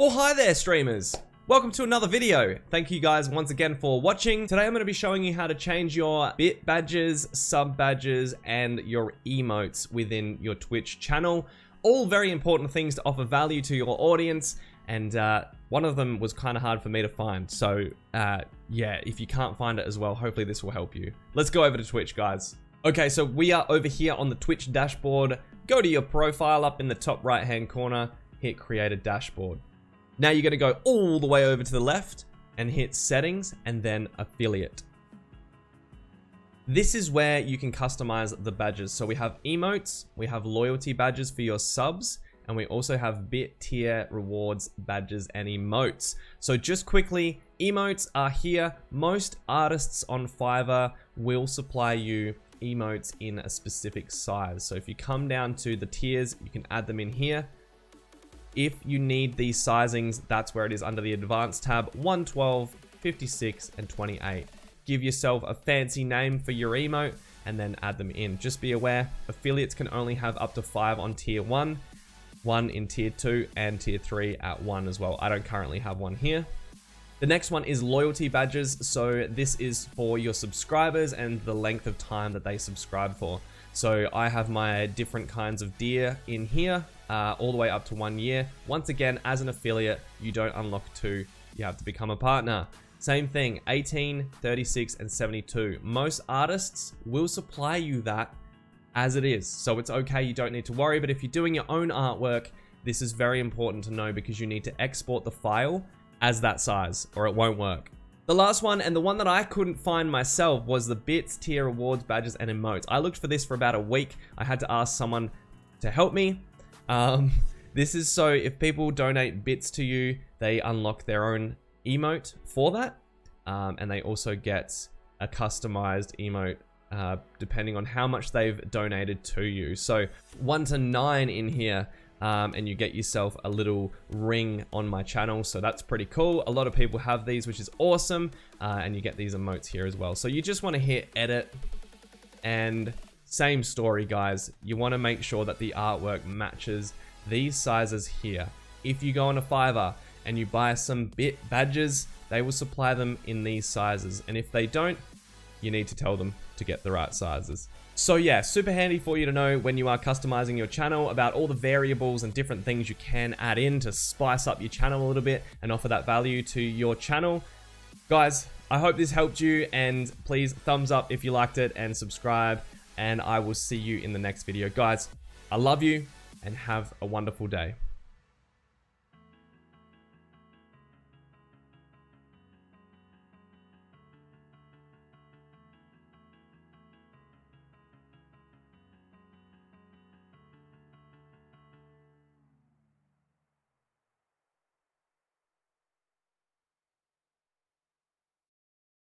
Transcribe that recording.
Well, hi there, streamers. Welcome to another video. Thank you guys once again for watching. Today I'm going to be showing you how to change your bit badges, sub badges, and your emotes within your Twitch channel. All very important things to offer value to your audience, and one of them was kind of hard for me to find. So yeah, if you can't find it as well, hopefully this will help you. Let's go over to Twitch, guys. Okay, so we are over here on the Twitch dashboard. Go to your profile up in the top right hand corner, hit create a dashboard. Now you're going to go all the way over to the left and hit settings and then affiliate. This is where you can customize the badges. So we have emotes, we have loyalty badges for your subs, and we also have bit tier rewards badges and emotes. So just quickly, emotes are here. Most artists on Fiverr will supply you emotes in a specific size. So if you come down to the tiers, you can add them in here. If you need these sizings, that's where it is under the advanced tab: 112, 56, and 28. Give yourself a fancy name for your emote and then add them in. Just be aware, affiliates can only have up to 5 on tier 1, 1 in tier 2, and tier 3 at 1 as well. I don't currently have one here. The next one is loyalty badges. So this is for your subscribers and the length of time that they subscribe for. So I have my different kinds of deer in here, all the way up to 1 year. Once again, as an affiliate, you don't unlock 2, you have to become a partner. Same thing, 18, 36, and 72. Most artists will supply you that as it is. So it's okay, you don't need to worry, but if you're doing your own artwork, this is very important to know because you need to export the file as that size or it won't work. The last one, and the one that I couldn't find myself, was the bits, tier, rewards, badges, and emotes. I looked for this for about a week. I had to ask someone to help me. This is so if people donate bits to you, they unlock their own emote for that. And they also get a customized emote depending on how much they've donated to you. So 1 to 9 in here. And you get yourself a little ring on my channel, so that's pretty cool. A lot of people have these, which is awesome, and you get these emotes here as well. So you just want to hit edit, and same story, guys. You want to make sure that the artwork matches these sizes here. If you go on a Fiverr and you buy some bit badges, they will supply them in these sizes, and if they don't, you need to tell them to get the right sizes. So yeah, super handy for you to know when you are customizing your channel about all the variables and different things you can add in to spice up your channel a little bit and offer that value to your channel. Guys, I hope this helped you, and please thumbs up if you liked it and subscribe, and I will see you in the next video. Guys, I love you and have a wonderful day.